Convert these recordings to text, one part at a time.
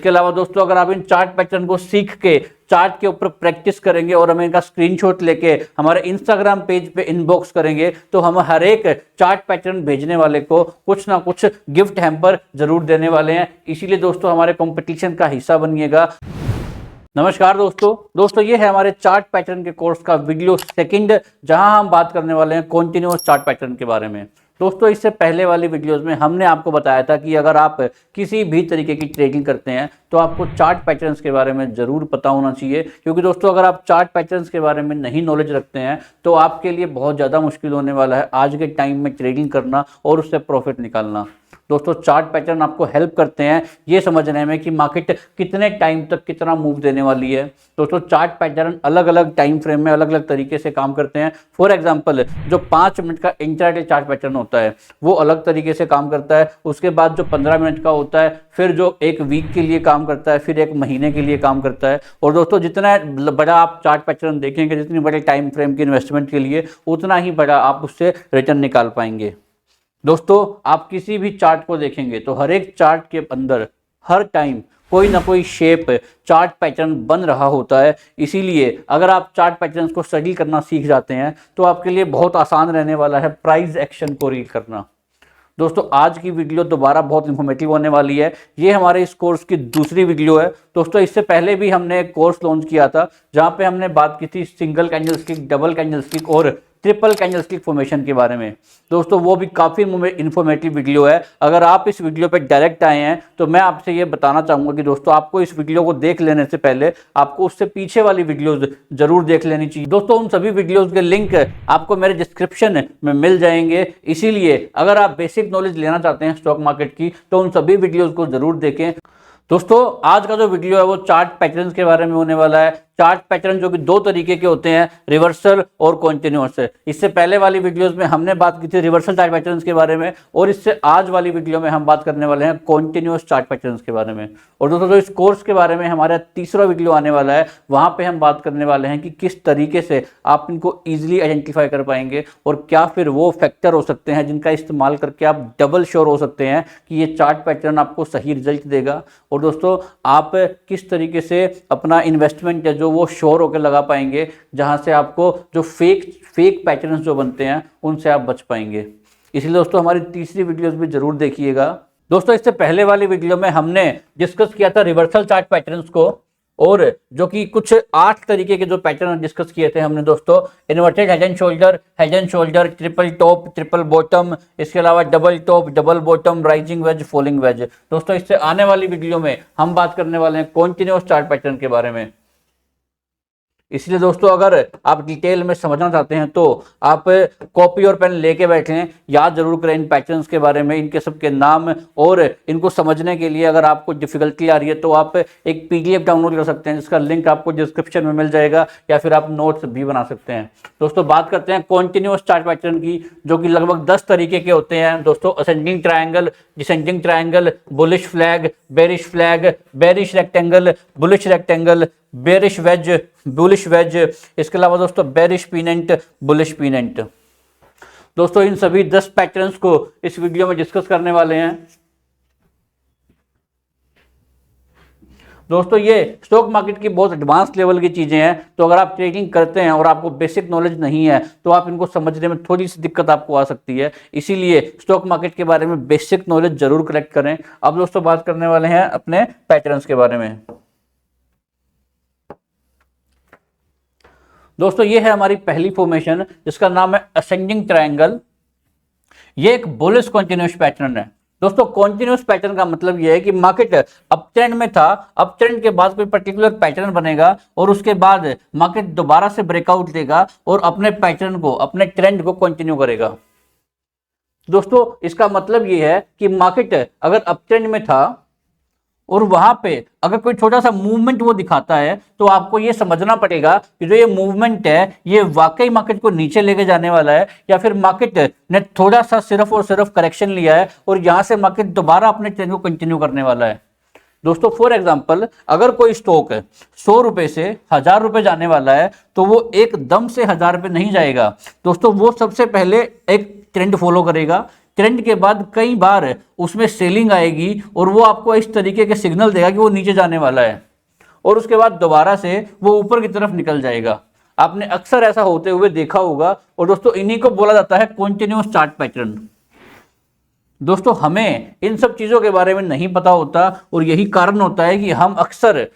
इसके अलावा दोस्तों अगर आप इन चार्ट पैटर्न को सीख के चार्ट के ऊपर प्रैक्टिस करेंगे और हमें इनका स्क्रीनशॉट लेके हमारे इंस्टाग्राम पेज पे इनबॉक्स करेंगे तो हम हर एक चार्ट पैटर्न भेजने वाले को कुछ ना कुछ गिफ्ट हैम्पर जरूर देने वाले हैं। इसीलिए दोस्तों हमारे कंपटीशन का हिस्सा बनिएगा। नमस्कार दोस्तों ये है हमारे चार्ट पैटर्न के कोर्स का वीडियो सेकंड, जहां हम बात करने वाले हैं कॉन्टिन्यूअस चार्ट पैटर्न के बारे में। दोस्तों इससे पहले वाली वीडियोस में हमने आपको बताया था कि अगर आप किसी भी तरीके की ट्रेडिंग करते हैं तो आपको चार्ट पैटर्न्स के बारे में ज़रूर पता होना चाहिए, क्योंकि दोस्तों अगर आप चार्ट पैटर्न्स के बारे में नहीं नॉलेज रखते हैं तो आपके लिए बहुत ज़्यादा मुश्किल होने वाला है आज के टाइम में ट्रेडिंग करना और उससे प्रॉफिट निकालना। दोस्तों चार्ट पैटर्न आपको हेल्प करते हैं ये समझने में कि मार्केट कितने टाइम तक कितना मूव देने वाली है। दोस्तों चार्ट पैटर्न अलग अलग टाइम फ्रेम में अलग अलग तरीके से काम करते हैं। फॉर एग्जांपल जो 5 मिनट का इंट्राडे चार्ट पैटर्न होता है वो अलग तरीके से काम करता है। उसके बाद जो 15 मिनट का होता है, फिर जो एक वीक के लिए काम करता है, फिर एक महीने के लिए काम करता है। और दोस्तों जितना बड़ा आप चार्ट पैटर्न देखेंगे, जितनी बड़े टाइम फ्रेम की इन्वेस्टमेंट के लिए, उतना ही बड़ा आप उससे रिटर्न निकाल पाएंगे। दोस्तों आप किसी भी चार्ट को देखेंगे तो हर एक चार्ट के अंदर हर टाइम कोई ना कोई शेप चार्ट पैटर्न बन रहा होता है। इसीलिए अगर आप चार्ट पैटर्न्स को स्टडी करना सीख जाते हैं तो आपके लिए बहुत आसान रहने वाला है प्राइस एक्शन को रीड करना। दोस्तों आज की वीडियो दोबारा बहुत इंफॉर्मेटिव होने वाली है। ये हमारे इस कोर्स की दूसरी वीडियो है। दोस्तों इससे पहले भी हमने एक कोर्स लॉन्च किया था जहां पे हमने बात की थी सिंगल कैंडलस्टिक, डबल कैंडलस्टिक और ट्रिपल कैंडलस्टिक फॉर्मेशन के बारे में। दोस्तों वो भी काफ़ी इंफॉर्मेटिव वीडियो है। अगर आप इस वीडियो पे डायरेक्ट आए हैं तो मैं आपसे ये बताना चाहूँगा कि दोस्तों आपको इस वीडियो को देख लेने से पहले आपको उससे पीछे वाली वीडियोस जरूर देख लेनी चाहिए। दोस्तों उन सभी वीडियोस के लिंक आपको मेरे डिस्क्रिप्शन में मिल जाएंगे। इसीलिए अगर आप बेसिक नॉलेज लेना चाहते हैं स्टॉक मार्केट की तो उन सभी वीडियोज़ को ज़रूर देखें। दोस्तों आज का जो वीडियो है वो चार्ट पैटर्न्स के बारे में होने वाला है। चार्ट पैटर्न जो कि 2 तरीके के होते हैं, रिवर्सल और कॉन्टिन्यूअस। इससे पहले वाली वीडियोस में हमने बात की थी रिवर्सल चार्ट पैटर्न्स के बारे में, और इससे आज वाली वीडियो में हम बात करने वाले हैं कॉन्टिन्यूअस चार्ट पैटर्न्स के बारे में। और दोस्तों जो इस कोर्स के बारे में हमारा तीसरा वीडियो आने वाला है, वहां पे हम बात करने वाले हैं कि किस तरीके से आप इनको ईजिली आइडेंटिफाई कर पाएंगे और क्या फिर वो फैक्टर हो सकते हैं जिनका इस्तेमाल करके आप डबल श्योर हो सकते हैं कि ये चार्ट पैटर्न आपको सही रिजल्ट देगा। और दोस्तों आप किस तरीके से अपना इन्वेस्टमेंट है जो वो श्योर होकर लगा पाएंगे, जहां से आपको जो फेक पैटर्न्स जो बनते हैं उनसे आप बच पाएंगे। इसलिए दोस्तों हमारी तीसरी वीडियोस भी जरूर देखिएगा। दोस्तों इससे पहले वाली वीडियो में हमने डिस्कस किया था रिवर्सल चार्ट पैटर्न्स को, और जो कि कुछ 8 तरीके के जो पैटर्न डिस्कस किए थे हमने दोस्तों, inverted head and shoulder, triple top, triple bottom, इसके अलावा double top, double bottom, rising veg, falling veg. दोस्तों इससे आने वाली वीडियो में हम बात करने वाले हैं कॉन्टिन्यूअस चार्ट पैटर्न के बारे में। इसलिए दोस्तों अगर आप डिटेल में समझना चाहते हैं तो आप कॉपी और पेन लेके बैठें, याद जरूर करें इन पैटर्न्स के बारे में, इनके सबके नाम, और इनको समझने के लिए अगर आपको डिफिकल्टी आ रही है तो आप एक PDF डाउनलोड कर सकते हैं जिसका लिंक आपको डिस्क्रिप्शन में मिल जाएगा, या फिर आप नोट्स भी बना सकते हैं। दोस्तों बात करते हैं कॉन्टिन्यूअस चार्ट पैटर्न की, जो कि लगभग 10 तरीके के होते हैं दोस्तों। Ascending triangle, descending triangle, bullish flag, bearish rectangle, bullish rectangle, bearish wedge, bullish wedge, इसके अलावा दोस्तों बेरिश पीनेंट, बुलिश पीनेंट। दोस्तों इन सभी 10 पैटर्न्स को इस वीडियो में डिस्कस करने वाले हैं। दोस्तों ये स्टॉक मार्केट की बहुत एडवांस लेवल की चीजें हैं, तो अगर आप ट्रेडिंग करते हैं और आपको बेसिक नॉलेज नहीं है तो आप इनको समझने में थोड़ी सी दिक्कत आपको आ सकती है। इसीलिए स्टॉक मार्केट के बारे में बेसिक नॉलेज जरूर कलेक्ट करें। अब दोस्तों बात करने वाले हैं अपने पैटर्न्स के बारे में। दोस्तों ये है हमारी पहली फॉर्मेशन जिसका नाम है असेंडिंग ट्रायंगल। ये एक बुलिश कॉन्टिन्यूअस पैटर्न है। दोस्तों कॉन्टिन्यूअस पैटर्न का मतलब यह है कि मार्केट अप ट्रेंड में था, अप ट्रेंड के बाद कोई पर्टिकुलर पैटर्न बनेगा और उसके बाद मार्केट दोबारा से ब्रेकआउट देगा और अपने पैटर्न को, अपने ट्रेंड को कंटिन्यू करेगा। दोस्तों इसका मतलब यह है कि मार्केट अगर अप ट्रेंड में था और वहां पे अगर कोई छोटा सा मूवमेंट वो दिखाता है तो आपको ये समझना पड़ेगा कि जो ये मूवमेंट है ये वाकई मार्केट को नीचे लेके जाने वाला है, या फिर मार्केट ने थोड़ा सा सिर्फ और सिर्फ करेक्शन लिया है और यहां से मार्केट दोबारा अपने ट्रेंड को कंटिन्यू करने वाला है। दोस्तों फॉर एग्जांपल अगर कोई स्टॉक 100 रुपए से 1000 रुपए जाने वाला है तो वो एकदम से 1000 रुपए नहीं जाएगा। दोस्तों वो सबसे पहले एक ट्रेंड फॉलो करेगा, ट्रेंड के बाद कई बार उसमें सेलिंग आएगी और वो आपको इस तरीके के सिग्नल देगा कि वो नीचे जाने वाला है, और उसके बाद दोबारा से वो ऊपर की तरफ निकल जाएगा। आपने अक्सर ऐसा होते हुए देखा होगा, और दोस्तों इन्हीं को बोला जाता है कॉन्टिन्यूअस चार्ट पैटर्न। दोस्तों हमें इन सब चीजों के बारे में नहीं पता होता, और यही कारण होता है कि हम अक्सर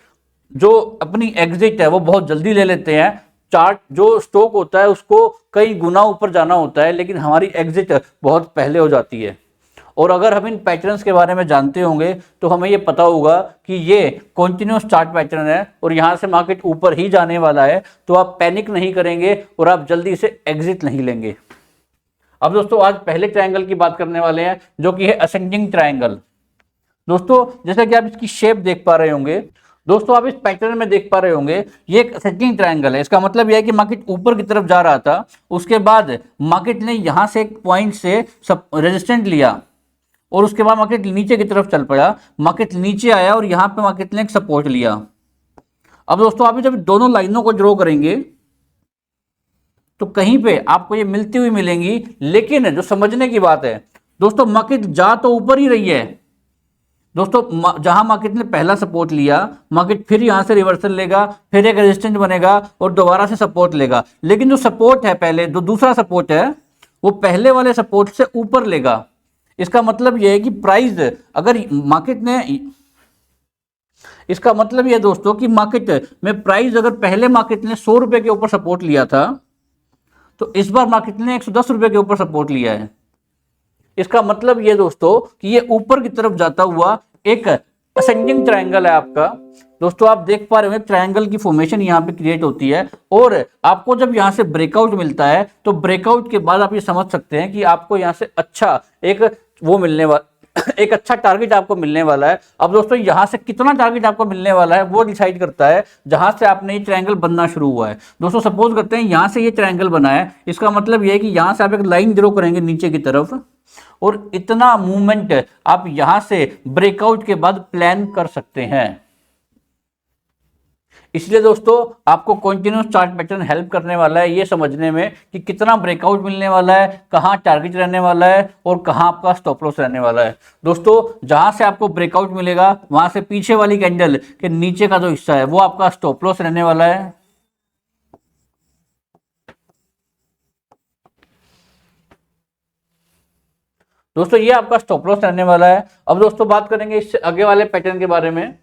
जो अपनी एग्जिट है वो बहुत जल्दी ले लेते हैं। चार्ट जो स्टॉक होता है उसको कई गुना ऊपर जाना होता है, लेकिन हमारी एग्जिट बहुत पहले हो जाती है। और अगर हम इन पैटर्न्स के बारे में जानते होंगे तो हमें ये पता होगा कि ये कॉन्टिन्यूस चार्ट पैटर्न है और यहाँ से मार्केट ऊपर ही जाने वाला है, तो आप पैनिक नहीं करेंगे और आप जल्दी से एग्जिट नहीं लेंगे। अब दोस्तों आज पहले ट्रायंगल की बात करने वाले हैं, जो कि है असेंडिंग ट्रायंगल। दोस्तों जैसा कि आप इसकी शेप देख पा रहे होंगे, दोस्तों आप इस पैटर्न में देख पा रहे होंगे, ये एक असेंडिंग ट्रायंगल है। इसका मतलब यह है कि मार्केट ऊपर की तरफ जा रहा था, उसके बाद मार्केट ने यहाँ से एक पॉइंट से रेजिस्टेंट लिया और उसके बाद मार्केट नीचे की तरफ चल पड़ा, मार्केट नीचे आया और यहाँ पे मार्केट ने एक सपोर्ट लिया। अब दोस्तों आप जब दोनों लाइनों को ड्रॉ करेंगे तो कहीं पे आपको ये मिलती हुई मिलेंगी, लेकिन जो समझने की बात है दोस्तों, मार्केट जा तो ऊपर ही रही है। दोस्तों जहां मार्केट ने पहला सपोर्ट लिया, मार्केट फिर यहां से रिवर्सल लेगा, फिर एक रेजिस्टेंस बनेगा और दोबारा से सपोर्ट लेगा, लेकिन जो सपोर्ट है पहले, जो दूसरा सपोर्ट है वो पहले वाले सपोर्ट से ऊपर लेगा। इसका मतलब यह है कि प्राइस अगर मार्केट ने, इसका मतलब यह दोस्तों कि मार्केट में प्राइस अगर पहले मार्केट ने 100 रुपए के ऊपर सपोर्ट लिया था, तो इस बार मार्केट ने 110 रुपए के ऊपर सपोर्ट लिया है। इसका मतलब ये दोस्तों कि ये ऊपर की तरफ जाता हुआ एक असेंडिंग ट्रायंगल है आपका। दोस्तों आप देख पा रहे हो ट्रायंगल की फॉर्मेशन यहाँ पे क्रिएट होती है, और आपको जब यहाँ से ब्रेकआउट मिलता है तो ब्रेकआउट के बाद आप ये समझ सकते हैं कि आपको यहाँ से अच्छा एक वो मिलने वाला एक अच्छा टारगेट आपको मिलने वाला है। अब दोस्तों यहां से कितना टारगेट आपको मिलने वाला है वो डिसाइड करता है जहां से आपने ये ट्रायंगल बनना शुरू हुआ है। दोस्तों सपोज करते हैं यहां से ये ट्रायंगल बना है, इसका मतलब ये है कि यहां से आप एक लाइन ड्रॉ करेंगे नीचे की तरफ, और इतना मूवमेंट आप यहां से ब्रेकआउट के बाद प्लान कर सकते हैं। इसलिए दोस्तों आपको कॉन्टिन्यूस चार्ट पैटर्न हेल्प करने वाला है ये समझने में कि कितना ब्रेकआउट मिलने वाला है, कहाँ टारगेट रहने वाला है और कहाँ आपका स्टॉप लॉस रहने वाला है। दोस्तों जहां से आपको ब्रेकआउट मिलेगा वहां से पीछे वाली कैंडल के नीचे का जो हिस्सा है वो आपका स्टॉप लॉस रहने वाला है। दोस्तों ये आपका स्टॉप लॉस रहने वाला है। अब दोस्तों बात करेंगे इससे आगे वाले पैटर्न के बारे में।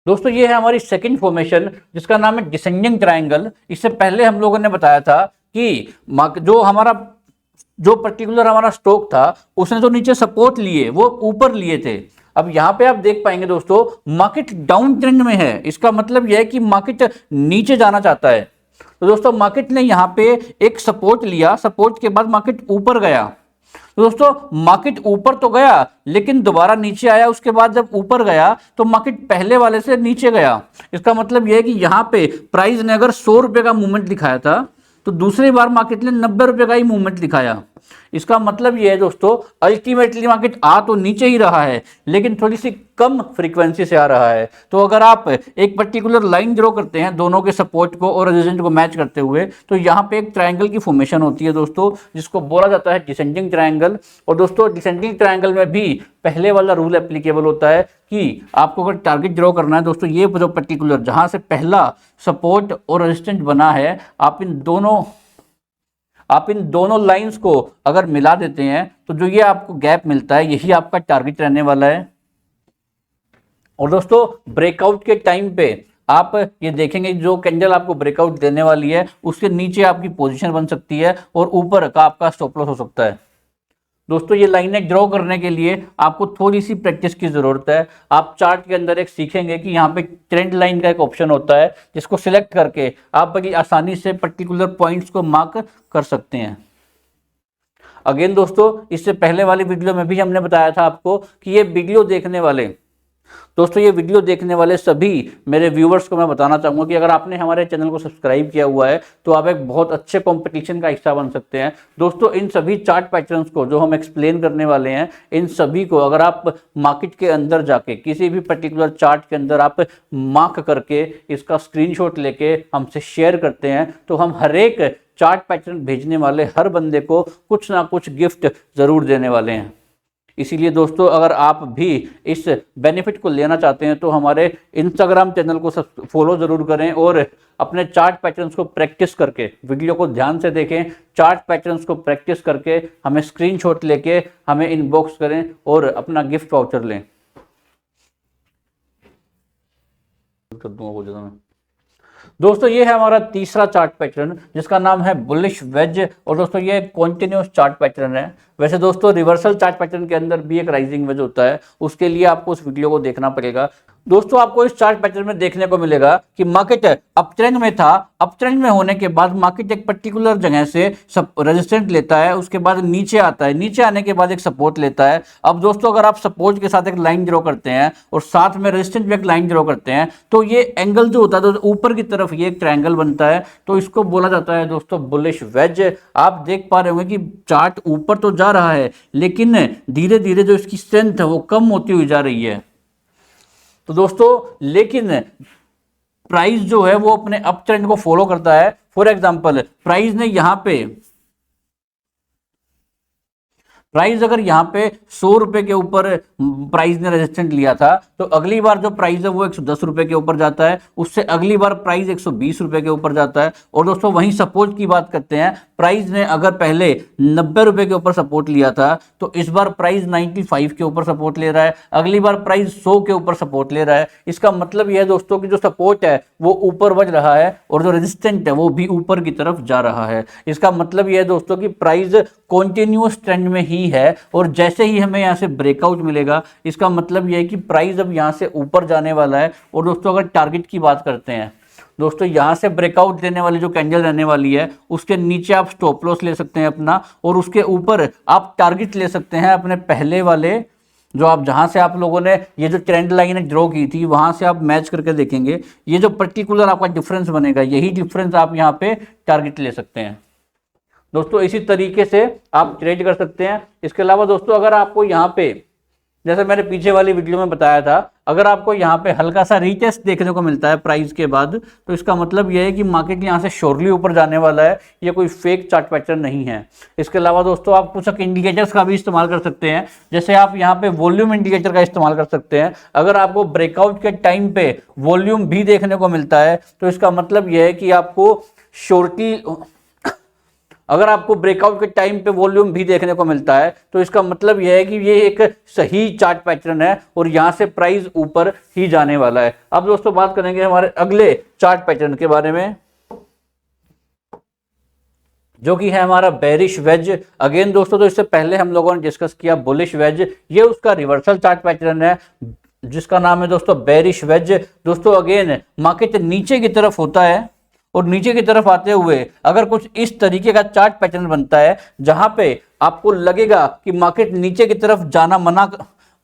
दोस्तों ये है हमारी सेकंड फॉर्मेशन जिसका नाम है डिसेंडिंग ट्रायंगल। इससे पहले हम लोगों ने बताया था कि जो पर्टिकुलर हमारा स्टॉक था उसने जो नीचे सपोर्ट लिए वो ऊपर लिए थे। अब यहाँ पे आप देख पाएंगे दोस्तों मार्केट डाउन ट्रेंड में है, इसका मतलब यह है कि मार्केट नीचे जाना चाहता है। तो दोस्तों मार्केट ने यहाँ पे एक सपोर्ट लिया, सपोर्ट के बाद मार्केट ऊपर गया। तो दोस्तों मार्केट ऊपर तो गया लेकिन दोबारा नीचे आया, उसके बाद जब ऊपर गया तो मार्केट पहले वाले से नीचे गया। इसका मतलब यह है कि यहाँ पे प्राइस ने अगर 100 रुपए का मूवमेंट दिखाया था तो दूसरी बार मार्केट ने 90 रुपए का ही मूवमेंट दिखाया। इसका मतलब यह है दोस्तों अल्टीमेटली मार्केट आ तो नीचे ही रहा है लेकिन थोड़ी सी कम फ्रीक्वेंसी से आ रहा है। तो अगर आप एक पर्टिकुलर लाइन ड्रॉ करते हैं दोनों के सपोर्ट को और रेजिस्टेंस को मैच करते हुए, तो यहाँ पे एक ट्रायंगल की फॉर्मेशन होती है दोस्तों जिसको बोला जाता है डिसेंडिंग ट्रायंगल। और दोस्तों डिसेंडिंग ट्रायंगल में भी पहले वाला रूल एप्लीकेबल होता है कि आपको अगर टारगेट ड्रॉ करना है दोस्तों, ये जो पर्टिकुलर जहां से पहला सपोर्ट और रेजिस्टेंस बना है आप इन दोनों लाइंस को अगर मिला देते हैं तो जो ये आपको गैप मिलता है यही आपका टारगेट रहने वाला है। और दोस्तों ब्रेकआउट के टाइम पे आप ये देखेंगे जो कैंडल आपको ब्रेकआउट देने वाली है उसके नीचे आपकी पोजीशन बन सकती है और ऊपर का आपका स्टॉप लॉस हो सकता है। दोस्तों ये लाइनें ड्रॉ करने के लिए आपको थोड़ी सी प्रैक्टिस की ज़रूरत है। आप चार्ट के अंदर एक सीखेंगे कि यहाँ पे ट्रेंड लाइन का एक ऑप्शन होता है जिसको सिलेक्ट करके आप बड़ी आसानी से पर्टिकुलर पॉइंट्स को मार्क कर सकते हैं। अगेन दोस्तों इससे पहले वाली वीडियो में भी हमने बताया था आपको कि ये वीडियो देखने वाले सभी मेरे व्यूवर्स को मैं बताना चाहूँगा कि अगर आपने हमारे चैनल को सब्सक्राइब किया हुआ है तो आप एक बहुत अच्छे कंपटीशन का हिस्सा बन सकते हैं। दोस्तों इन सभी चार्ट पैटर्न्स को जो हम एक्सप्लेन करने वाले हैं, इन सभी को अगर आप मार्केट के अंदर जाके किसी भी पर्टिकुलर चार्ट के अंदर आप मार्क करके इसका स्क्रीनशॉट लेके हमसे शेयर करते हैं तो हम हर एक चार्ट पैटर्न भेजने वाले हर बंदे को कुछ ना कुछ गिफ्ट जरूर देने वाले हैं। इसीलिए दोस्तों अगर आप भी इस बेनिफिट को लेना चाहते हैं तो हमारे इंस्टाग्राम चैनल को फॉलो ज़रूर करें और अपने चार्ट पैटर्न्स को प्रैक्टिस करके, वीडियो को ध्यान से देखें, चार्ट पैटर्न्स को प्रैक्टिस करके हमें स्क्रीनशॉट लेके हमें इनबॉक्स करें और अपना गिफ्ट वाउचर लें। दोस्तों ये है हमारा तीसरा चार्ट पैटर्न जिसका नाम है बुलिश वेज, और दोस्तों ये कॉन्टिन्यूस चार्ट पैटर्न है। वैसे दोस्तों रिवर्सल चार्ट पैटर्न के अंदर भी एक राइजिंग वेज होता है, उसके लिए आपको उस वीडियो को देखना पड़ेगा। दोस्तों आपको इस चार्ट पैटर्न में देखने को मिलेगा कि मार्केट अप ट्रेंड में था, अप ट्रेंड में होने के बाद मार्केट एक पर्टिकुलर जगह से सब रेजिस्टेंट लेता है, उसके बाद नीचे आता है, नीचे आने के बाद एक सपोर्ट लेता है। अब दोस्तों अगर आप सपोर्ट के साथ एक लाइन ड्रॉ करते हैं और साथ में रेजिस्टेंट भी एक लाइन ड्रॉ करते हैं तो ये एंगल जो होता है तो ऊपर की तरफ ये एक ट्रायंगल बनता है, तो इसको बोला जाता है दोस्तों बुलिश वेज। आप देख पा रहे होंगे कि चार्ट ऊपर तो जा रहा है लेकिन धीरे धीरे जो इसकी स्ट्रेंथ है वो कम होती हुई जा रही है। तो दोस्तों लेकिन प्राइस जो है वो अपने अप ट्रेंड को फॉलो करता है। फॉर एग्जांपल प्राइस ने यहां पे प्राइस अगर यहाँ पे 100 रुपए के ऊपर प्राइस ने रेजिस्टेंट लिया था तो अगली बार जो प्राइस है वो 110 रुपए के ऊपर जाता है, उससे अगली बार प्राइस 120 रुपए के ऊपर जाता है। और दोस्तों वहीं सपोर्ट की बात करते हैं, प्राइस ने अगर पहले 90 रुपए के ऊपर सपोर्ट लिया था तो इस बार प्राइस 95 के ऊपर सपोर्ट ले रहा है, अगली बार प्राइस 100 के ऊपर सपोर्ट ले रहा है। इसका मतलब यह है दोस्तों कि जो सपोर्ट है वो ऊपर बढ़ रहा है और जो रेजिस्टेंट है वो भी ऊपर की तरफ जा रहा है। इसका मतलब यह है दोस्तों कि प्राइस कॉन्टिन्यूअस ट्रेंड में ही है और जैसे ही हमें यहां से ब्रेकआउट मिलेगा इसका मतलब यह है कि प्राइस अब यहां से ऊपर जाने वाला है। और दोस्तों अगर टारगेट की बात करते हैं दोस्तों, यहां से ब्रेकआउट देने वाली जो कैंडल रहने वाली है उसके नीचे आप स्टॉप लॉस ले सकते हैं अपना, और उसके ऊपर आप टारगेट ले सकते हैं अपने पहले वाले, जो आप जहां से आप लोगों ने ये जो ट्रेंड लाइन ड्रॉ की थी वहां से आप मैच करके देखेंगे, ये जो पर्टिकुलर आपका डिफरेंस बनेगा यही डिफरेंस आप यहां पे टारगेट ले सकते हैं। दोस्तों इसी तरीके से आप ट्रेड कर सकते हैं। इसके अलावा दोस्तों अगर आपको यहाँ पे, जैसे मैंने पीछे वाली वीडियो में बताया था, अगर आपको यहाँ पे हल्का सा रीटेस्ट देखने को मिलता है प्राइस के बाद तो इसका मतलब यह है कि मार्केट यहाँ से श्योरली ऊपर जाने वाला है, ये कोई फेक चार्ट पैटर्न नहीं है। इसके अलावा दोस्तों आप कुछ इंडिकेटर्स का भी इस्तेमाल कर सकते हैं, जैसे आप यहाँ पे वॉल्यूम इंडिकेटर का इस्तेमाल कर सकते हैं। अगर आपको ब्रेकआउट के टाइम पे वॉल्यूम भी देखने को मिलता है तो इसका मतलब यह है कि आपको श्योरिटी, अगर आपको ब्रेकआउट के टाइम पे वॉल्यूम भी देखने को मिलता है तो इसका मतलब यह है कि ये एक सही चार्ट पैटर्न है और यहां से प्राइस ऊपर ही जाने वाला है। अब दोस्तों बात करेंगे हमारे अगले चार्ट पैटर्न के बारे में, जो कि है हमारा बेरिश वेज। अगेन दोस्तों तो इससे पहले हम लोगों ने डिस्कस किया बुलिश वेज, ये उसका रिवर्सल चार्ट पैटर्न है जिसका नाम है दोस्तों बेरिश वेज। दोस्तों अगेन मार्केट नीचे की तरफ होता है और नीचे की तरफ आते हुए अगर कुछ इस तरीके का चार्ट पैटर्न बनता है जहां पे आपको लगेगा कि मार्केट नीचे की तरफ जाना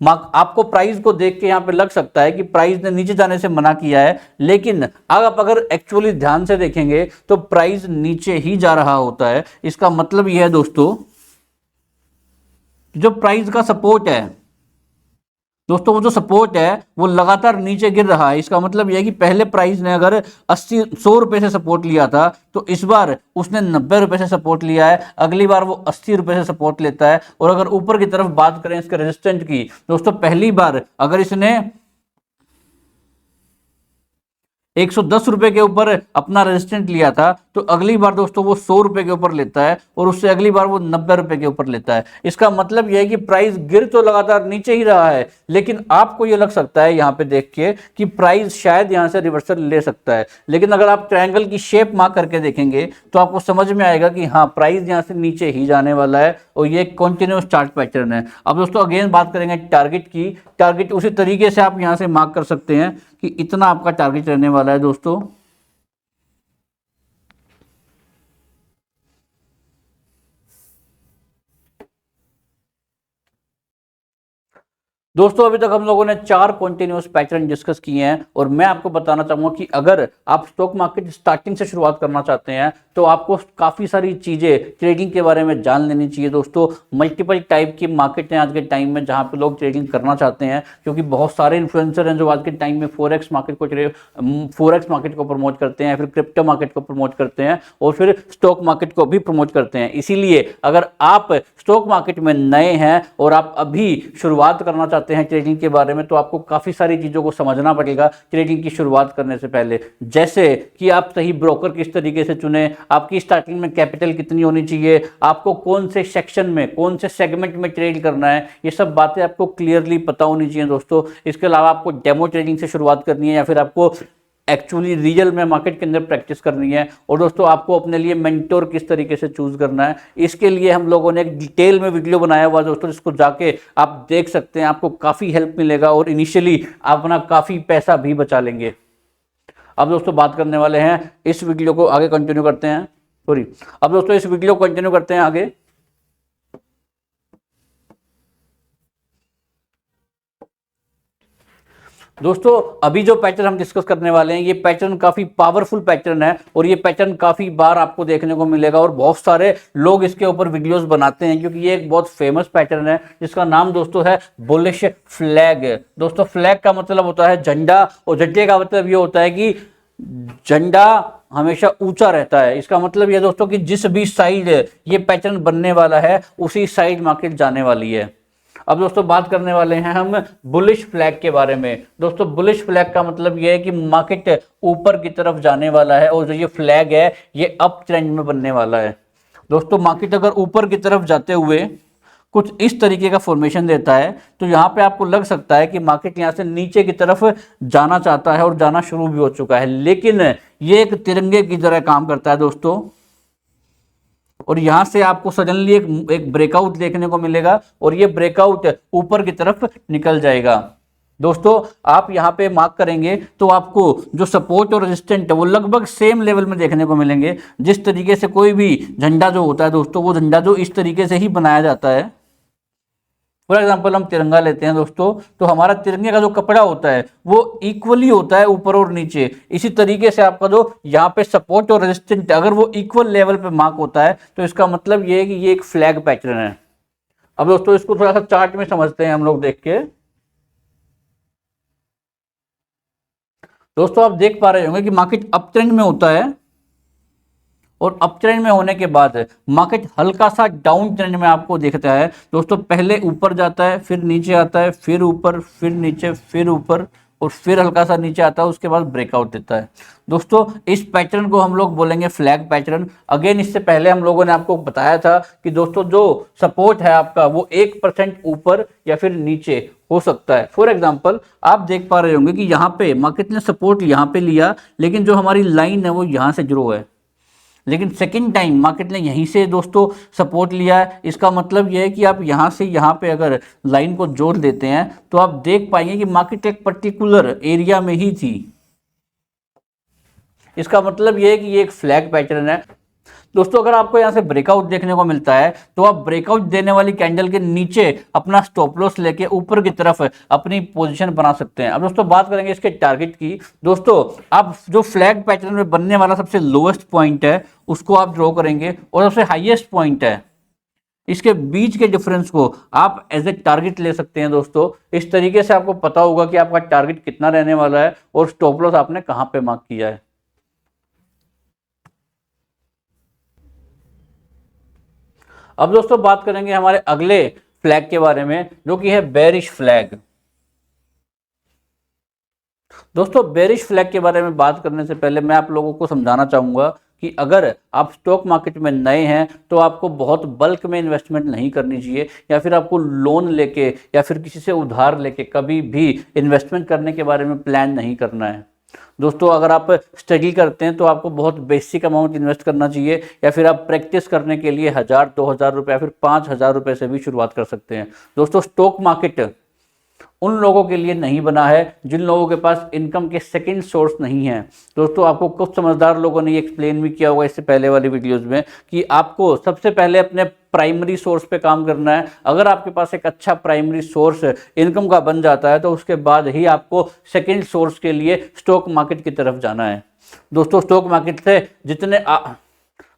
आपको प्राइस को देख के यहां पे लग सकता है कि प्राइस ने नीचे जाने से मना किया है, लेकिन आप अगर एक्चुअली ध्यान से देखेंगे तो प्राइस नीचे ही जा रहा होता है। इसका मतलब यह है दोस्तों जो प्राइस का सपोर्ट है दोस्तों, वो जो सपोर्ट है वो लगातार नीचे गिर रहा है। इसका मतलब यह है कि पहले प्राइस ने अगर 100 रुपए से सपोर्ट लिया था तो इस बार उसने 90 रुपए से सपोर्ट लिया है, अगली बार वो 80 रुपए से सपोर्ट लेता है। और अगर ऊपर की तरफ बात करें इसके रेजिस्टेंट की दोस्तों, पहली बार अगर इसने 110 रुपए के ऊपर अपना रेजिस्टेंट लिया था तो अगली बार दोस्तों वो 100 रुपए के ऊपर लेता है और उससे अगली बार वो 90 रुपए के ऊपर लेता है। इसका मतलब यह है कि प्राइस गिर तो लगातार नीचे ही रहा है, लेकिन आपको यह लग सकता है यहां पे देख के कि प्राइस शायद यहां से रिवर्सल ले सकता है, लेकिन अगर आप ट्रायंगल की शेप मार्क करके देखेंगे तो आपको समझ में आएगा कि हाँ प्राइस यहां से नीचे ही जाने वाला है और ये कंटिन्यूअस चार्ट पैटर्न है। अब दोस्तों अगेन बात करेंगे टारगेट की। टारगेट उसी तरीके से आप यहां से मार्क कर सकते हैं कि इतना आपका टारगेट रहने वाला है दोस्तों। दोस्तों अभी तक हम लोगों ने 4 कॉन्टिन्यूस पैटर्न डिस्कस किए हैं और मैं आपको बताना चाहूंगा कि अगर आप स्टॉक मार्केट स्टार्टिंग से शुरुआत करना चाहते हैं तो आपको काफ़ी सारी चीज़ें ट्रेडिंग के बारे में जान लेनी चाहिए। दोस्तों मल्टीपल टाइप की मार्केट हैं आज के टाइम में जहां पे लोग ट्रेडिंग करना चाहते हैं, क्योंकि बहुत सारे इन्फ्लुएंसर हैं जो आज के टाइम में फोरेक्स मार्केट को प्रमोट करते हैं, फिर क्रिप्टो मार्केट को प्रमोट करते हैं और फिर स्टॉक मार्केट को भी प्रमोट करते हैं। इसीलिए अगर आप स्टॉक मार्केट में नए हैं और आप अभी शुरुआत करना चाहते हैं ट्रेडिंग के बारे में, तो आपको काफ़ी सारी चीज़ों को समझना पड़ेगा ट्रेडिंग की शुरुआत करने से पहले। जैसे कि आप सही ब्रोकर किस तरीके से चुने, आपकी स्टार्टिंग में कैपिटल कितनी होनी चाहिए, आपको कौन से सेक्शन में कौन से सेगमेंट में ट्रेड करना है, ये सब बातें आपको क्लियरली पता होनी चाहिए दोस्तों। इसके अलावा आपको डेमो ट्रेडिंग से शुरुआत करनी है या फिर आपको एक्चुअली रियल में मार्केट के अंदर प्रैक्टिस करनी है। और दोस्तों आपको अपने लिए मेंटोर किस तरीके से चूज करना है, इसके लिए हम लोगों ने एक डिटेल में वीडियो बनाया हुआ दोस्तों, जिसको जाके आप देख सकते हैं, आपको काफ़ी हेल्प मिलेगा और इनिशियली आप अपना काफ़ी पैसा भी बचा लेंगे। अब दोस्तों बात करने वाले हैं, इस वीडियो को आगे कंटिन्यू करते हैं, अब दोस्तों इस वीडियो को कंटिन्यू करते हैं आगे। दोस्तों अभी जो पैटर्न हम डिस्कस करने वाले हैं, ये पैटर्न काफी पावरफुल पैटर्न है और ये पैटर्न काफी बार आपको देखने को मिलेगा और बहुत सारे लोग इसके ऊपर वीडियोस बनाते हैं, क्योंकि ये एक बहुत फेमस पैटर्न है जिसका नाम दोस्तों है बुलिश फ्लैग। दोस्तों फ्लैग का मतलब होता है झंडा और झंडे का मतलब ये होता है कि झंडा हमेशा ऊंचा रहता है। इसका मतलब यह दोस्तों कि जिस भी साइड ये पैटर्न बनने वाला है उसी साइड मार्केट जाने वाली है। अब दोस्तों बात करने वाले हैं हम बुलिश फ्लैग के बारे में। दोस्तों बुलिश फ्लैग का मतलब यह है कि मार्केट ऊपर की तरफ जाने वाला है और जो ये फ्लैग है ये अप ट्रेंड में बनने वाला है। दोस्तों मार्केट अगर ऊपर की तरफ जाते हुए कुछ इस तरीके का फॉर्मेशन देता है तो यहाँ पे आपको लग सकता है कि मार्केट यहाँ से नीचे की तरफ जाना चाहता है और जाना शुरू भी हो चुका है, लेकिन ये एक तिरंगे की तरह काम करता है दोस्तों। और यहां से आपको सडनली एक ब्रेकआउट देखने को मिलेगा और ये ब्रेकआउट ऊपर की तरफ निकल जाएगा। दोस्तों आप यहां पे मार्क करेंगे तो आपको जो सपोर्ट और रेजिस्टेंट है वो लगभग सेम लेवल में देखने को मिलेंगे। जिस तरीके से कोई भी झंडा जो होता है दोस्तों, वो झंडा जो इस तरीके से ही बनाया जाता है। फॉर एग्जाम्पल हम तिरंगा लेते हैं दोस्तों, तो हमारा तिरंगे का जो कपड़ा होता है वो इक्वली होता है ऊपर और नीचे। इसी तरीके से आपका जो यहाँ पे सपोर्ट और रेजिस्टेंट अगर वो इक्वल लेवल पे मार्क होता है तो इसका मतलब ये है कि ये एक फ्लैग पैटर्न है। अब दोस्तों इसको थोड़ा सा चार्ट में समझते हैं हम लोग देख के। दोस्तों आप देख पा रहे होंगे कि मार्केट अप ट्रेंड में होता है और अप ट्रेंड में होने के बाद मार्केट हल्का सा डाउन ट्रेंड में आपको दिखता है दोस्तों। पहले ऊपर जाता है, फिर नीचे आता है, फिर ऊपर, फिर नीचे, फिर ऊपर और फिर हल्का सा नीचे आता है, उसके बाद ब्रेकआउट देता है। दोस्तों इस पैटर्न को हम लोग बोलेंगे फ्लैग पैटर्न। अगेन इससे पहले हम लोगों ने आपको बताया था कि दोस्तों जो सपोर्ट है आपका वो 1% ऊपर या फिर नीचे हो सकता है। फॉर एग्जांपल आप देख पा रहे होंगे कि यहाँ पे मार्केट ने सपोर्ट यहाँ पे लिया, लेकिन जो हमारी लाइन है वो यहाँ से ड्रॉ है, लेकिन सेकेंड टाइम मार्केट ने यहीं से दोस्तों सपोर्ट लिया है। इसका मतलब यह है कि आप यहाँ से यहाँ पे अगर लाइन को जोड़ देते हैं तो आप देख पाएंगे कि मार्केट एक पर्टिकुलर एरिया में ही थी। इसका मतलब यह है कि ये एक फ्लैग पैटर्न है। दोस्तों अगर आपको यहाँ से ब्रेकआउट देखने को मिलता है तो आप ब्रेकआउट देने वाली कैंडल के नीचे अपना स्टॉप लॉस लेके ऊपर की तरफ अपनी पोजीशन बना सकते हैं। अब दोस्तों बात करेंगे इसके टारगेट की। दोस्तों आप जो फ्लैग पैटर्न में बनने वाला सबसे लोएस्ट पॉइंट है उसको आप ड्रॉ करेंगे और सबसे हाईएस्ट पॉइंट है इसके बीच के डिफरेंस को आप एज ए टारगेट ले सकते हैं। दोस्तों इस तरीके से आपको पता होगा कि आपका टारगेट कितना रहने वाला है और स्टॉप लॉस आपने कहां पे मार्क किया है। अब दोस्तों बात करेंगे हमारे अगले फ्लैग के बारे में जो कि है बेरिश फ्लैग। दोस्तों बेरिश फ्लैग के बारे में बात करने से पहले मैं आप लोगों को समझाना चाहूंगा कि अगर आप स्टॉक मार्केट में नए हैं तो आपको बहुत बल्क में इन्वेस्टमेंट नहीं करनी चाहिए या फिर आपको लोन लेके या फिर किसी से उधार लेके कभी भी इन्वेस्टमेंट करने के बारे में प्लान नहीं करना है। दोस्तों अगर आप स्टडी करते हैं तो आपको बहुत बेसिक अमाउंट इन्वेस्ट करना चाहिए या फिर आप प्रैक्टिस करने के लिए 1000 2000 रुपये या फिर 5000 रुपये से भी शुरुआत कर सकते हैं। दोस्तों स्टॉक मार्केट उन लोगों के लिए नहीं बना है जिन लोगों के पास इनकम के सेकंड सोर्स नहीं है। दोस्तों आपको कुछ समझदार लोगों ने ये एक्सप्लेन भी किया होगा इससे पहले वाली वीडियोस में कि आपको सबसे पहले अपने प्राइमरी सोर्स पे काम करना है। अगर आपके पास एक अच्छा प्राइमरी सोर्स इनकम का बन जाता है तो उसके बाद ही आपको सेकंड सोर्स के लिए स्टॉक मार्केट की तरफ जाना है। दोस्तों स्टॉक मार्केट से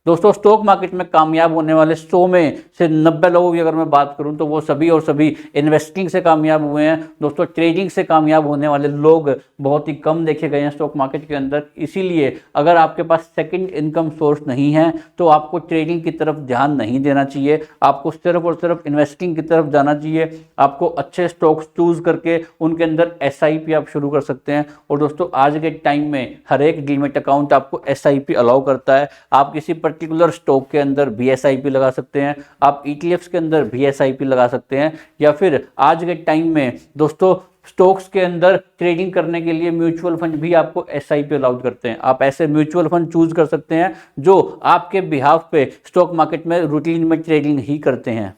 दोस्तों स्टॉक मार्केट में कामयाब होने वाले 100 में से 90 लोगों की अगर मैं बात करूं तो वो सभी और सभी इन्वेस्टिंग से कामयाब हुए हैं। दोस्तों ट्रेडिंग से कामयाब होने वाले लोग बहुत ही कम देखे गए हैं स्टॉक मार्केट के अंदर। इसीलिए अगर आपके पास सेकंड इनकम सोर्स नहीं है तो आपको ट्रेडिंग की तरफ ध्यान नहीं देना चाहिए, आपको सिर्फ और सिर्फ इन्वेस्टिंग की तरफ जाना चाहिए। आपको अच्छे स्टॉक्स चूज करके उनके अंदर SIP आप शुरू कर सकते हैं। और दोस्तों आज के टाइम में हर एक डीमैट अकाउंट आपको SIP अलाउ करता है। आप किसी पर्टिकुलर स्टॉक के अंदर भी SIP लगा सकते हैं, आप ETFs के अंदर भी SIP लगा सकते हैं, या फिर आज के टाइम में दोस्तों स्टॉक्स के अंदर ट्रेडिंग करने के लिए म्यूचुअल फंड भी आपको SIP अलाउड करते हैं। आप ऐसे म्यूचुअल फंड चूज कर सकते हैं जो आपके बिहाफ पे स्टॉक मार्केट में रूटीन में ट्रेडिंग ही करते हैं।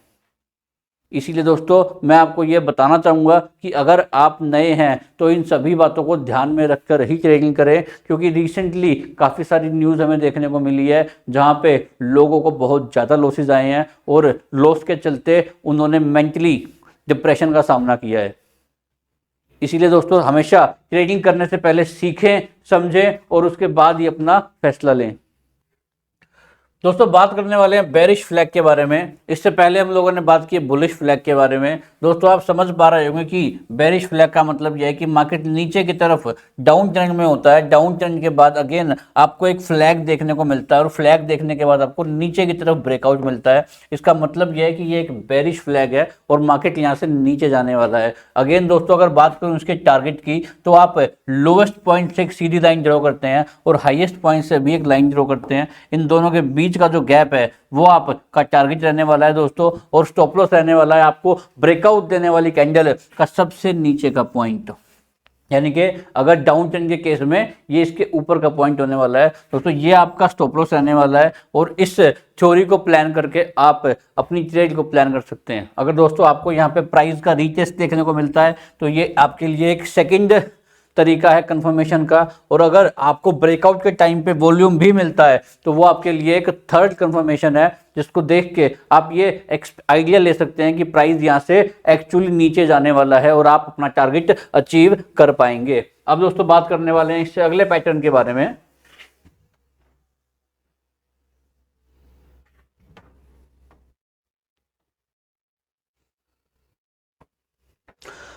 इसीलिए दोस्तों मैं आपको ये बताना चाहूँगा कि अगर आप नए हैं तो इन सभी बातों को ध्यान में रखकर ही ट्रेडिंग करें, क्योंकि रिसेंटली काफ़ी सारी न्यूज़ हमें देखने को मिली है जहाँ पे लोगों को बहुत ज़्यादा लॉसेज आए हैं और लॉस के चलते उन्होंने मेंटली डिप्रेशन का सामना किया है। इसीलिए दोस्तों हमेशा ट्रेडिंग करने से पहले सीखें, समझें और उसके बाद ही अपना फैसला लें। दोस्तों बात करने वाले हैं बेरिश फ्लैग के बारे में। इससे पहले हम लोगों ने बात की बुलिश फ्लैग के बारे में। दोस्तों आप समझ पा रहे होंगे कि बेरिश फ्लैग का मतलब यह है कि मार्केट नीचे की तरफ डाउन ट्रेंड में होता है, डाउन ट्रेंड के बाद अगेन आपको एक फ्लैग देखने को मिलता है और फ्लैग देखने के बाद आपको नीचे की तरफ ब्रेकआउट मिलता है। इसका मतलब यह है कि ये एक बेरिश फ्लैग है और मार्केट यहाँ से नीचे जाने वाला है। अगेन दोस्तों अगर बात करूँ इसके टारगेट की तो आप लोवेस्ट पॉइंट से एक सीधी लाइन ड्रॉ करते हैं और हाईएस्ट पॉइंट से भी एक लाइन ड्रॉ करते हैं। इन दोनों के बीच का जो गैप है वो आपका टारगेट रहने वाला है दोस्तों, और स्टॉप लॉस रहने वाला है आपको ब्रेकआउट देने वाली कैंडल का सबसे नीचे का पॉइंट। यानी कि अगर डाउन ट्रेंड के केस में ये इसके ऊपर का पॉइंट होने वाला है दोस्तों, ये आपका स्टॉप लॉस रहने वाला है। और इस थ्योरी को प्लान करके आप अपनी ट्रेड को प्लान कर सकते हैं। अगर दोस्तों आपको यहाँ पे प्राइस का रीटेस्ट देखने को मिलता है तो ये आपके लिए एक सेकंड तरीका है कंफर्मेशन का, और अगर आपको ब्रेकआउट के टाइम पे वॉल्यूम भी मिलता है तो वो आपके लिए एक थर्ड कंफर्मेशन है, जिसको देख के आप ये आइडिया ले सकते हैं कि प्राइस यहाँ से एक्चुअली नीचे जाने वाला है और आप अपना टारगेट अचीव कर पाएंगे। अब दोस्तों बात करने वाले हैं इससे अगले पैटर्न के बारे में।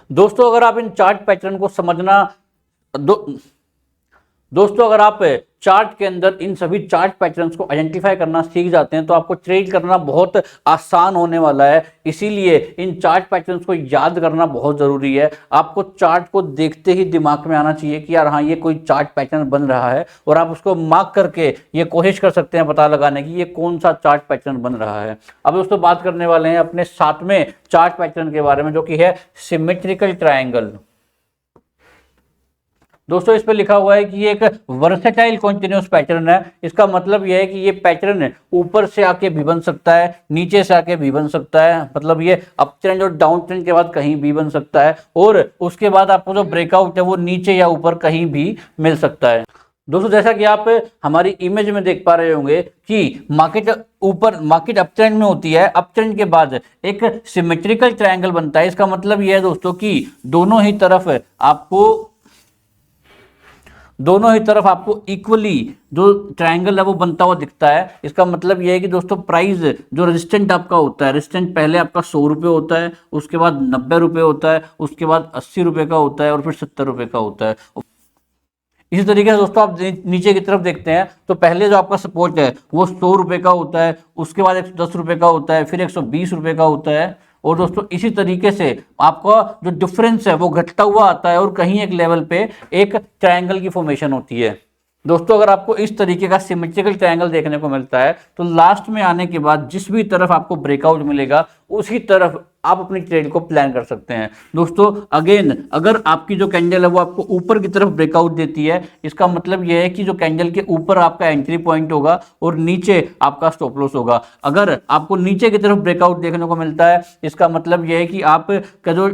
दोस्तों अगर आप इन चार्ट पैटर्न को समझना दोस्तों अगर आप चार्ट के अंदर इन सभी चार्ट पैटर्न्स को आइडेंटिफाई करना सीख जाते हैं तो आपको ट्रेड करना बहुत आसान होने वाला है। इसीलिए इन चार्ट पैटर्न्स को याद करना बहुत ज़रूरी है। आपको चार्ट को देखते ही दिमाग में आना चाहिए कि यार हाँ ये कोई चार्ट पैटर्न बन रहा है, और आप उसको मार्क करके ये कोशिश कर सकते हैं पता लगाने की ये कौन सा चार्ट पैटर्न बन रहा है। अब दोस्तों बात करने वाले हैं अपने 7वें चार्ट पैटर्न के बारे में, जो कि है सिमेट्रिकल ट्रायंगल। दोस्तों इस पर लिखा हुआ है कि ये एक वर्सेटाइल कॉन्टिन्यूस पैटर्न है। इसका मतलब यह है कि ये पैटर्न ऊपर से आके भी बन सकता है, नीचे से आके भी बन सकता है, मतलब ये अप ट्रेंड और डाउन ट्रेंड के बाद कहीं भी बन सकता है, और उसके बाद आपको जो ब्रेकआउट है वो नीचे या ऊपर कहीं भी मिल सकता है। दोस्तों जैसा कि आप हमारी इमेज में देख पा रहे होंगे कि मार्केट अप ट्रेंड में होती है, अप ट्रेंड के बाद एक सिमेट्रिकल ट्रायंगल बनता है। इसका मतलब यह है दोस्तों कि दोनों ही तरफ आपको इक्वली जो ट्रायंगल है वो बनता हुआ दिखता है। इसका मतलब यह है कि दोस्तों प्राइस जो रेजिस्टेंट आपका होता है, रेजिस्टेंट पहले आपका 100 रुपये होता है, उसके बाद 90 रुपये होता है, उसके बाद 80 रुपये का होता है और फिर 70 रुपये का होता है। इसी तरीके से दोस्तों आप नीचे की तरफ देखते हैं तो पहले जो आपका सपोर्ट है वो 100 रुपये का होता है, उसके बाद 110 रुपये का होता है, फिर 120 रुपये का होता है, और दोस्तों इसी तरीके से आपका जो डिफरेंस है वो घटता हुआ आता है और कहीं एक लेवल पे एक ट्रायंगल की फॉर्मेशन होती है। दोस्तों अगर आपको इस तरीके का सिमेट्रिकल ट्रायंगल देखने को मिलता है तो लास्ट में आने के बाद जिस भी तरफ आपको ब्रेकआउट मिलेगा उसी तरफ आप अपनी ट्रेड को प्लान कर सकते हैं। दोस्तों अगेन, अगर आपकी जो कैंडल है वो आपको ऊपर की तरफ ब्रेकआउट देती है, इसका मतलब यह है कि जो कैंडल के ऊपर आपका एंट्री पॉइंट होगा और नीचे आपका स्टॉप लॉस होगा। अगर आपको नीचे की तरफ ब्रेकआउट देखने को मिलता है, इसका मतलब यह है कि आपका जो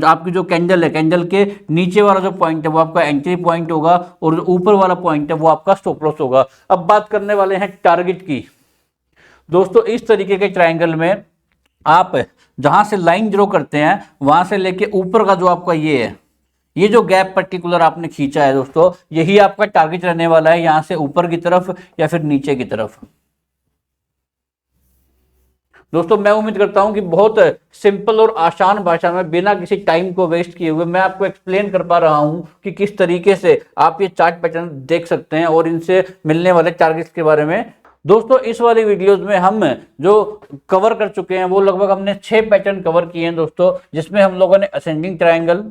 आपकी जो कैंडल है, कैंडल के नीचे वाला जो पॉइंट है वो आपका एंट्री पॉइंट होगा और जो ऊपर वाला पॉइंट है वो आपका स्टॉप लॉस होगा। अब बात करने वाले हैं टारगेट की। दोस्तों इस तरीके के ट्रायंगल में आप जहां से लाइन ड्रॉ करते हैं वहां से लेके ऊपर का जो आपका ये है, ये जो गैप पर्टिकुलर आपने खींचा है दोस्तों, यही आपका टारगेट रहने वाला है, यहां से ऊपर की तरफ या फिर नीचे की तरफ। दोस्तों मैं उम्मीद करता हूं कि बहुत सिंपल और आसान भाषा में, बिना किसी टाइम को वेस्ट किए हुए, मैं आपको एक्सप्लेन कर पा रहा हूं कि किस तरीके से आप ये चार्ट पैटर्न देख सकते हैं और इनसे मिलने वाले टारगेट्स के बारे में। दोस्तों इस वाली वीडियोस में हम जो कवर कर चुके हैं वो लगभग हमने 6 पैटर्न कवर किए हैं दोस्तों, जिसमें हम लोगों ने असेंडिंग ट्रायंगल,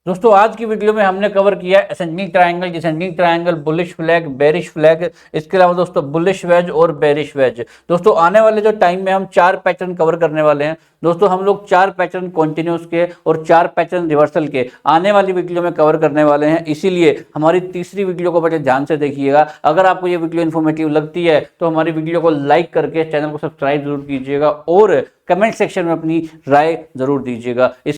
दोस्तों आज की वीडियो में हमने कवर किया है ascending triangle, descending triangle, bullish flag, bearish flag, इसके अलावा दोस्तों बुलिश वेज और बेरिश वेज। दोस्तों आने वाले जो टाइम में हम 4 पैटर्न कवर करने वाले हैं। दोस्तों हम लोग 4 पैटर्न कॉन्टिन्यूस के और 4 पैटर्न रिवर्सल के आने वाली वीडियो में कवर करने वाले हैं, इसीलिए हमारी तीसरी वीडियो को बड़े ध्यान से देखिएगा। अगर आपको ये वीडियो इन्फॉर्मेटिव लगती है तो हमारी वीडियो को लाइक करके चैनल को सब्सक्राइब जरूर कीजिएगा और कमेंट सेक्शन में अपनी राय जरूर दीजिएगा।